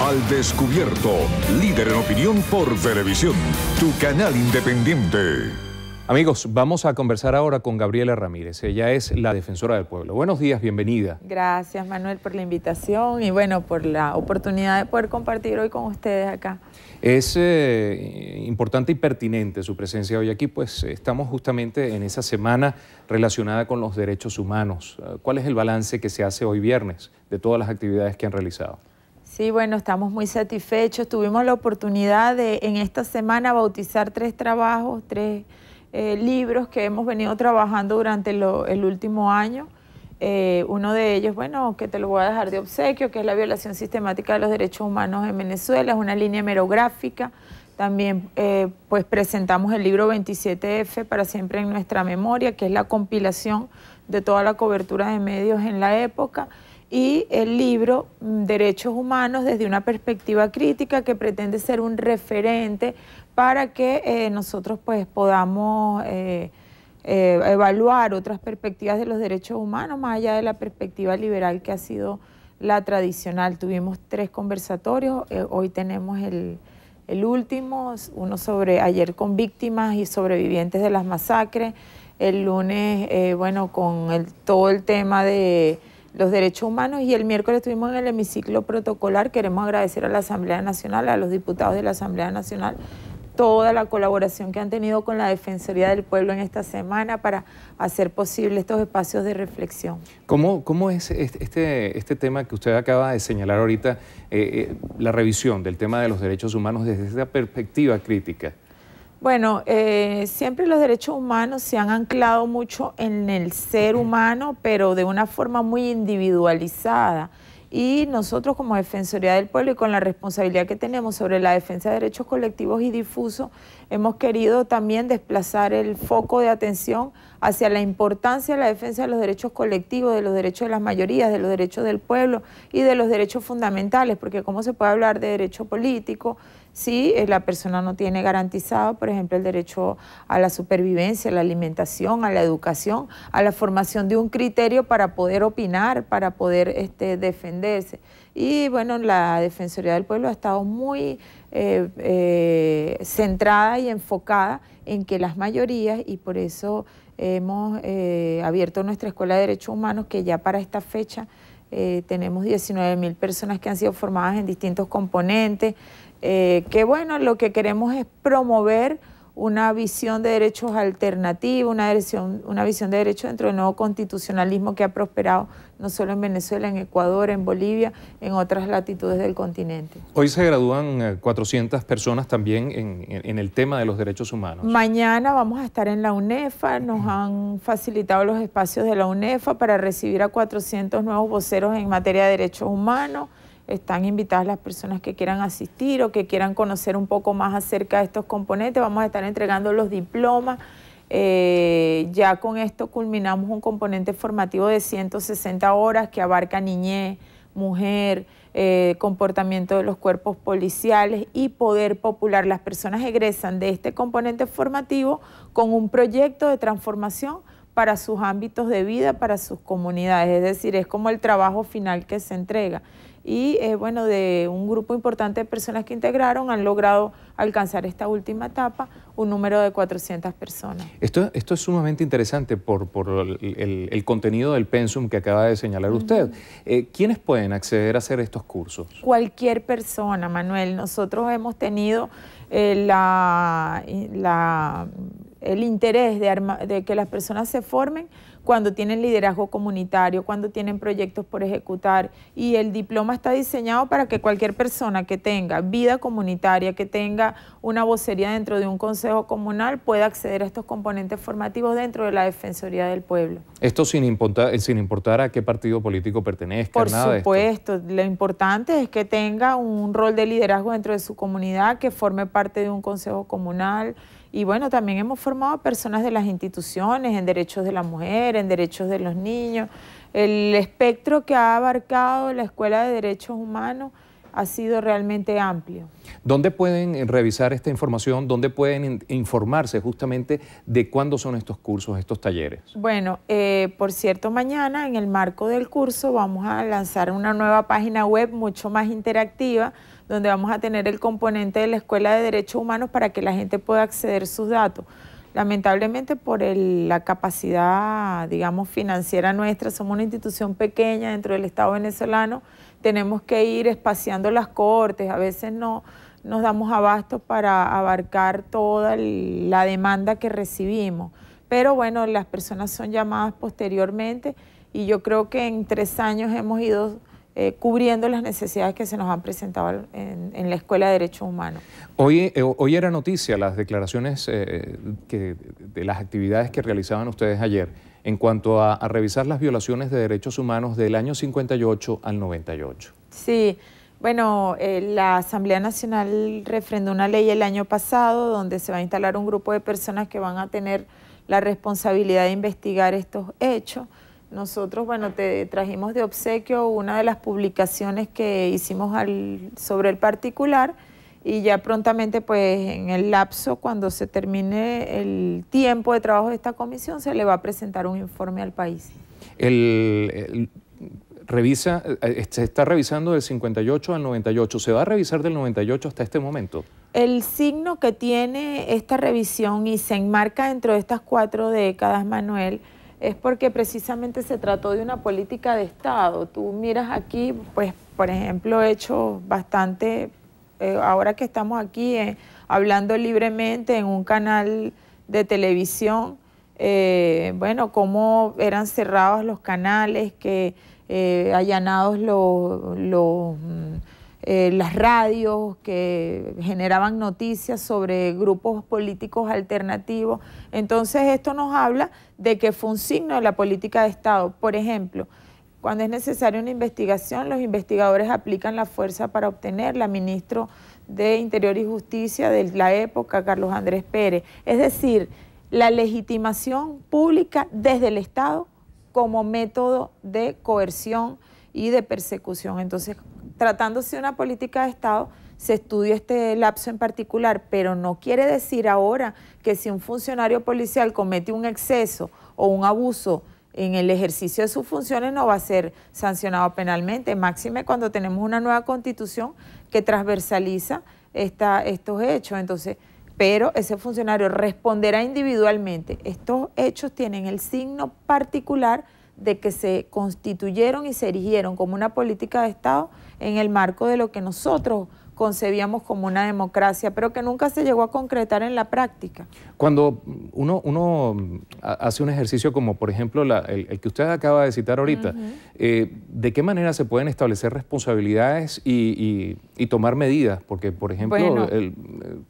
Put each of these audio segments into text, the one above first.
Al Descubierto, líder en opinión por televisión, tu canal independiente. Amigos, vamos a conversar ahora con Gabriela Ramírez. Ella es la defensora del pueblo. Buenos días, bienvenida. Gracias, Manuel, por la invitación y bueno, por la oportunidad de poder compartir hoy con ustedes acá. Es importante y pertinente su presencia hoy aquí, pues estamos justamente en esa semana relacionada con los derechos humanos. ¿Cuál es el balance que se hace hoy viernes de todas las actividades que han realizado? Sí, bueno, estamos muy satisfechos. Tuvimos la oportunidad de en esta semana bautizar 3 trabajos, 3 libros que hemos venido trabajando durante el último año. Uno de ellos, bueno, que te lo voy a dejar de obsequio, que es la violación sistemática de los derechos humanos en Venezuela, es una línea hemerográfica. También pues presentamos el libro 27F para siempre en nuestra memoria, que es la compilación de toda la cobertura de medios en la época, y el libro Derechos Humanos desde una perspectiva crítica, que pretende ser un referente para que nosotros pues podamos evaluar otras perspectivas de los derechos humanos más allá de la perspectiva liberal que ha sido la tradicional. Tuvimos 3 conversatorios, hoy tenemos el último, uno sobre ayer con víctimas y sobrevivientes de las masacres, el lunes bueno, con todo el tema de los derechos humanos, y el miércoles estuvimos en el hemiciclo protocolar. Queremos agradecer a la Asamblea Nacional, a los diputados de la Asamblea Nacional, toda la colaboración que han tenido con la Defensoría del Pueblo en esta semana para hacer posible estos espacios de reflexión. ¿Cómo es este tema que usted acaba de señalar ahorita, la revisión del tema de los derechos humanos desde esa perspectiva crítica? Bueno, siempre los derechos humanos se han anclado mucho en el ser humano, pero de una forma muy individualizada. Y nosotros como Defensoría del Pueblo y con la responsabilidad que tenemos sobre la defensa de derechos colectivos y difusos, hemos querido también desplazar el foco de atención hacia la importancia de la defensa de los derechos colectivos, de los derechos de las mayorías, de los derechos del pueblo y de los derechos fundamentales, porque cómo se puede hablar de derecho político si la persona no tiene garantizado, por ejemplo, el derecho a la supervivencia, a la alimentación, a la educación, a la formación de un criterio para poder opinar, para poder defenderse. Y bueno, la Defensoría del Pueblo ha estado muy centrada y enfocada en que las mayorías, y por eso hemos abierto nuestra Escuela de Derechos Humanos, que ya para esta fecha tenemos 19.000 personas que han sido formadas en distintos componentes, que bueno, lo que queremos es promover una visión de derechos alternativa, una visión de derechos dentro del nuevo constitucionalismo que ha prosperado no solo en Venezuela, en Ecuador, en Bolivia, en otras latitudes del continente. Hoy se gradúan 400 personas también en el tema de los derechos humanos. Mañana vamos a estar en la UNEFA, nos han facilitado los espacios de la UNEFA para recibir a 400 nuevos voceros en materia de derechos humanos. Están invitadas las personas que quieran asistir o que quieran conocer un poco más acerca de estos componentes. Vamos a estar entregando los diplomas. Ya con esto culminamos un componente formativo de 160 horas que abarca niñez, mujer, comportamiento de los cuerpos policiales y poder popular. Las personas egresan de este componente formativo con un proyecto de transformación para sus ámbitos de vida, para sus comunidades. Es decir, es como el trabajo final que se entrega. Y bueno, de un grupo importante de personas que integraron, han logrado alcanzar esta última etapa, un número de 400 personas. Esto es sumamente interesante por el contenido del pensum que acaba de señalar usted. ¿Quiénes pueden acceder a hacer estos cursos? Cualquier persona, Manuel. Nosotros hemos tenido el interés de que las personas se formen cuando tienen liderazgo comunitario, cuando tienen proyectos por ejecutar, y el diploma está diseñado para que cualquier persona que tenga vida comunitaria, que tenga una vocería dentro de un consejo comunal, pueda acceder a estos componentes formativos dentro de la Defensoría del Pueblo. Esto sin importar a qué partido político pertenezca, Por nada supuesto, lo importante es que tenga un rol de liderazgo dentro de su comunidad, que forme parte de un consejo comunal. Y bueno, también hemos formado a personas de las instituciones en derechos de la mujer, en derechos de los niños. El espectro que ha abarcado la Escuela de Derechos Humanos ha sido realmente amplio. ¿Dónde pueden revisar esta información? ¿Dónde pueden informarse justamente de cuándo son estos cursos, estos talleres? Bueno, por cierto, mañana en el marco del curso vamos a lanzar una nueva página web mucho más interactiva, donde vamos a tener el componente de la Escuela de Derechos Humanos para que la gente pueda acceder a sus datos. Lamentablemente por la capacidad, digamos, financiera nuestra, somos una institución pequeña dentro del Estado venezolano, tenemos que ir espaciando las cohortes, a veces no nos damos abasto para abarcar toda la demanda que recibimos. Pero bueno, las personas son llamadas posteriormente y yo creo que en 3 años hemos ido cubriendo las necesidades que se nos han presentado en la Escuela de Derechos Humanos. Hoy era noticia las declaraciones de las actividades que realizaban ustedes ayer en cuanto a revisar las violaciones de derechos humanos del año 58 al 98. Sí, bueno, la Asamblea Nacional refrendó una ley el año pasado donde se va a instalar un grupo de personas que van a tener la responsabilidad de investigar estos hechos. Nosotros, bueno, te trajimos de obsequio una de las publicaciones que hicimos sobre el particular y ya prontamente, pues, en el lapso, cuando se termine el tiempo de trabajo de esta comisión, se le va a presentar un informe al país. Se está revisando del 58 al 98. ¿Se va a revisar del 98 hasta este momento? El signo que tiene esta revisión y se enmarca dentro de estas 4 décadas, Manuel, es porque precisamente se trató de una política de Estado. Tú miras aquí, pues, por ejemplo, hechos bastante, ahora que estamos aquí hablando libremente en un canal de televisión, bueno, cómo eran cerrados los canales, que allanados las radios que generaban noticias sobre grupos políticos alternativos. Entonces esto nos habla de que fue un signo de la política de Estado. Por ejemplo, cuando es necesaria una investigación, los investigadores aplican la fuerza para obtenerla. Ministro de Interior y Justicia de la época, Carlos Andrés Pérez. Es decir, la legitimación pública desde el Estado como método de coerción y de persecución. Entonces, tratándose de una política de Estado, se estudia este lapso en particular, pero no quiere decir ahora que si un funcionario policial comete un exceso o un abuso en el ejercicio de sus funciones no va a ser sancionado penalmente, máxime cuando tenemos una nueva constitución que transversaliza estos hechos. Entonces, pero ese funcionario responderá individualmente. Estos hechos tienen el signo particular de que se constituyeron y se erigieron como una política de Estado en el marco de lo que nosotros concebíamos como una democracia, pero que nunca se llegó a concretar en la práctica. Cuando uno hace un ejercicio como, por ejemplo, el que usted acaba de citar ahorita, ¿de qué manera se pueden establecer responsabilidades y tomar medidas? Porque, por ejemplo, bueno,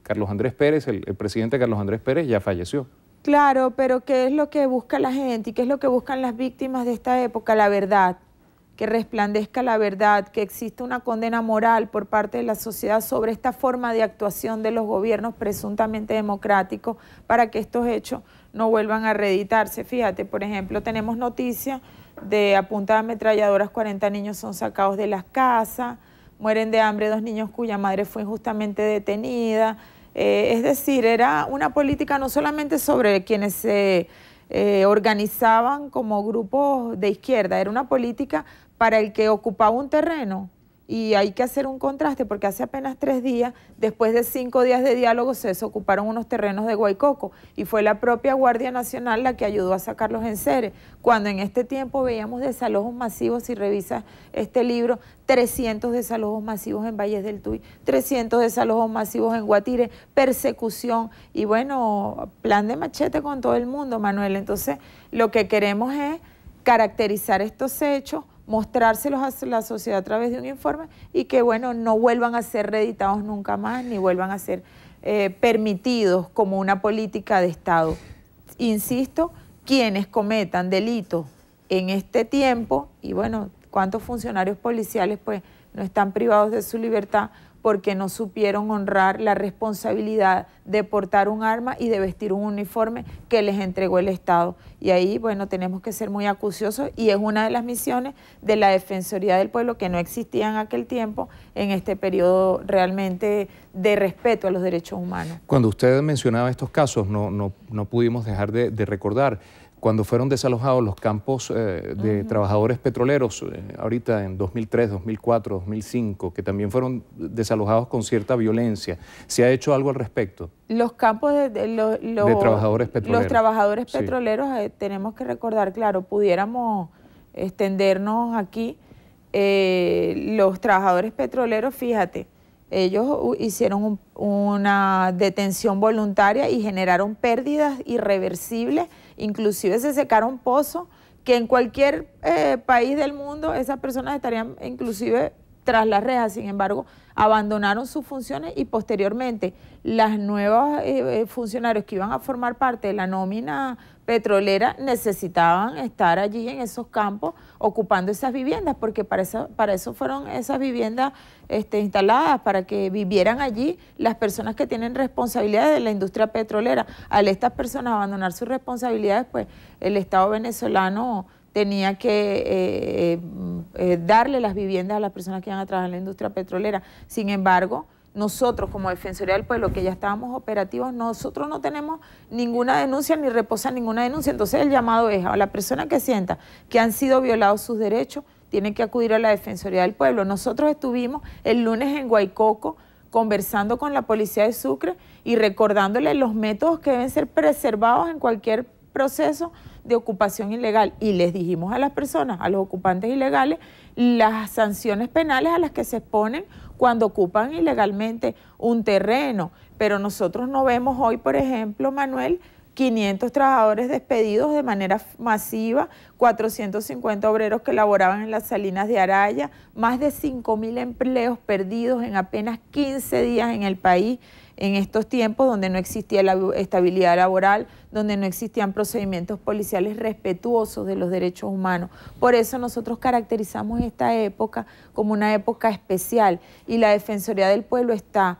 Carlos Andrés Pérez, el presidente Carlos Andrés Pérez ya falleció. Claro, pero ¿qué es lo que busca la gente y qué es lo que buscan las víctimas de esta época? La verdad, que resplandezca la verdad, que exista una condena moral por parte de la sociedad sobre esta forma de actuación de los gobiernos presuntamente democráticos para que estos hechos no vuelvan a reeditarse. Fíjate, por ejemplo, tenemos noticias de a punta de ametralladoras 40 niños son sacados de las casas, mueren de hambre 2 niños cuya madre fue injustamente detenida. Es decir, era una política no solamente sobre quienes se organizaban como grupos de izquierda, era una política para el que ocupaba un terreno. Y hay que hacer un contraste porque hace apenas 3 días, después de 5 días de diálogo, se desocuparon unos terrenos de Guaycoco y fue la propia Guardia Nacional la que ayudó a sacar los enseres. Cuando en este tiempo veíamos desalojos masivos, si revisas este libro, 300 desalojos masivos en Valles del Tuy, 300 desalojos masivos en Guatire, persecución y bueno, plan de machete con todo el mundo, Manuel. Entonces, lo que queremos es caracterizar estos hechos, mostrárselos a la sociedad a través de un informe y que, bueno, no vuelvan a ser reeditados nunca más ni vuelvan a ser permitidos como una política de Estado. Insisto, quienes cometan delitos en este tiempo, y bueno, cuántos funcionarios policiales pues no están privados de su libertad porque no supieron honrar la responsabilidad de portar un arma y de vestir un uniforme que les entregó el Estado. Y ahí, bueno, tenemos que ser muy acuciosos y es una de las misiones de la Defensoría del Pueblo que no existía en aquel tiempo en este periodo realmente de respeto a los derechos humanos. Cuando usted mencionaba estos casos, no pudimos dejar de recordar cuando fueron desalojados los campos de trabajadores petroleros, ahorita en 2003, 2004, 2005, que también fueron desalojados con cierta violencia. ¿Se ha hecho algo al respecto? Los campos de trabajadores petroleros. Los trabajadores petroleros, tenemos que recordar, claro, pudiéramos extendernos aquí. Los trabajadores petroleros, fíjate, ellos hicieron una detención voluntaria y generaron pérdidas irreversibles, inclusive se secaron pozos que en cualquier país del mundo esas personas estarían inclusive tras las rejas. Sin embargo, abandonaron sus funciones y posteriormente las nuevas funcionarios que iban a formar parte de la nómina petrolera necesitaban estar allí en esos campos ocupando esas viviendas, porque para eso fueron esas viviendas instaladas, para que vivieran allí las personas que tienen responsabilidades de la industria petrolera. Al estas personas abandonar sus responsabilidades, pues el Estado venezolano tenía que darle las viviendas a las personas que iban a trabajar en la industria petrolera. Sin embargo, nosotros como Defensoría del Pueblo, que ya estábamos operativos, nosotros no tenemos ninguna denuncia ni reposa ninguna denuncia. Entonces el llamado es a la persona que sienta que han sido violados sus derechos, tiene que acudir a la Defensoría del Pueblo. Nosotros estuvimos el lunes en Guaycoco conversando con la policía de Sucre y recordándole los métodos que deben ser preservados en cualquier proceso de ocupación ilegal, y les dijimos a las personas, a los ocupantes ilegales, las sanciones penales a las que se exponen cuando ocupan ilegalmente un terreno. Pero nosotros no vemos hoy, por ejemplo, Manuel, 500 trabajadores despedidos de manera masiva, 450 obreros que laboraban en las salinas de Araya, más de 5.000 empleos perdidos en apenas 15 días en el país, en estos tiempos donde no existía la estabilidad laboral, donde no existían procedimientos policiales respetuosos de los derechos humanos. Por eso nosotros caracterizamos esta época como una época especial, y la Defensoría del Pueblo está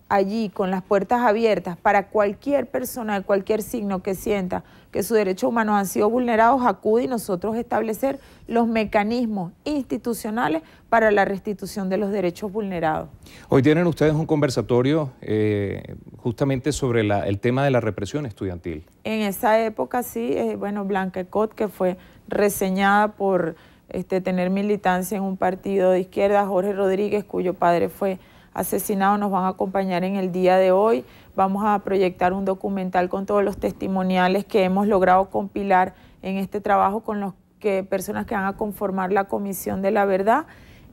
allí con las puertas abiertas para cualquier persona de cualquier signo que sienta que sus derechos humanos han sido vulnerados, acude y nosotros establecer los mecanismos institucionales para la restitución de los derechos vulnerados. Hoy tienen ustedes un conversatorio justamente sobre el tema de la represión estudiantil. En esa época sí, bueno, Blanca Ecot, que fue reseñada por tener militancia en un partido de izquierda, Jorge Rodríguez, cuyo padre fue asesinado, nos van a acompañar en el día de hoy. Vamos a proyectar un documental con todos los testimoniales que hemos logrado compilar en este trabajo con los personas que van a conformar la Comisión de la Verdad.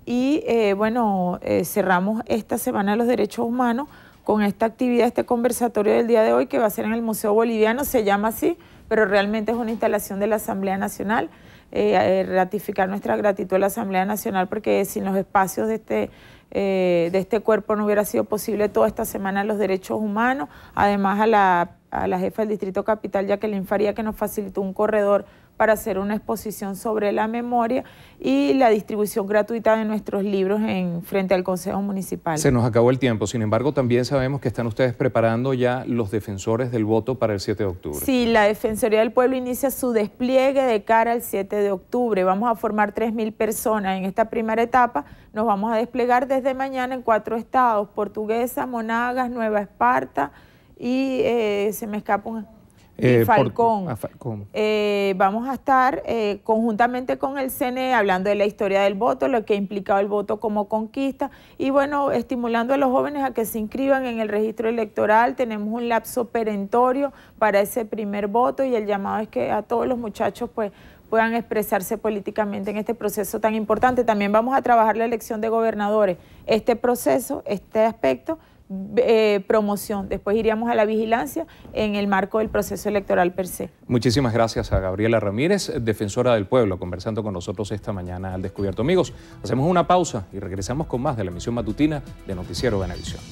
Y bueno, cerramos esta Semana de los Derechos Humanos con esta actividad, este conversatorio del día de hoy, que va a ser en el Museo Boliviano. Se llama así, pero realmente es una instalación de la Asamblea Nacional. Ratificar nuestra gratitud a la Asamblea Nacional, porque sin los espacios de este cuerpo no hubiera sido posible toda esta Semana de los Derechos Humanos. Además a la jefa del Distrito Capital, Jacqueline Faría, que nos facilitó un corredor para hacer una exposición sobre la memoria y la distribución gratuita de nuestros libros frente al Consejo Municipal. Se nos acabó el tiempo, sin embargo también sabemos que están ustedes preparando ya los defensores del voto para el 7 de octubre. Sí, la Defensoría del Pueblo inicia su despliegue de cara al 7 de octubre. Vamos a formar 3.000 personas en esta primera etapa. Nos vamos a desplegar desde mañana en 4 estados: Portuguesa, Monagas, Nueva Esparta y se me escapa Falcón. Vamos a estar conjuntamente con el CNE hablando de la historia del voto, lo que ha implicado el voto como conquista, y bueno, estimulando a los jóvenes a que se inscriban en el registro electoral. Tenemos un lapso perentorio para ese primer voto, y el llamado es que a todos los muchachos pues puedan expresarse políticamente en este proceso tan importante. También vamos a trabajar la elección de gobernadores. Este proceso, este aspecto, promoción. Después iríamos a la vigilancia en el marco del proceso electoral per se. Muchísimas gracias a Gabriela Ramírez, defensora del pueblo, conversando con nosotros esta mañana al Descubierto. Amigos, hacemos una pausa y regresamos con más de la emisión matutina de Noticiero Venevisión.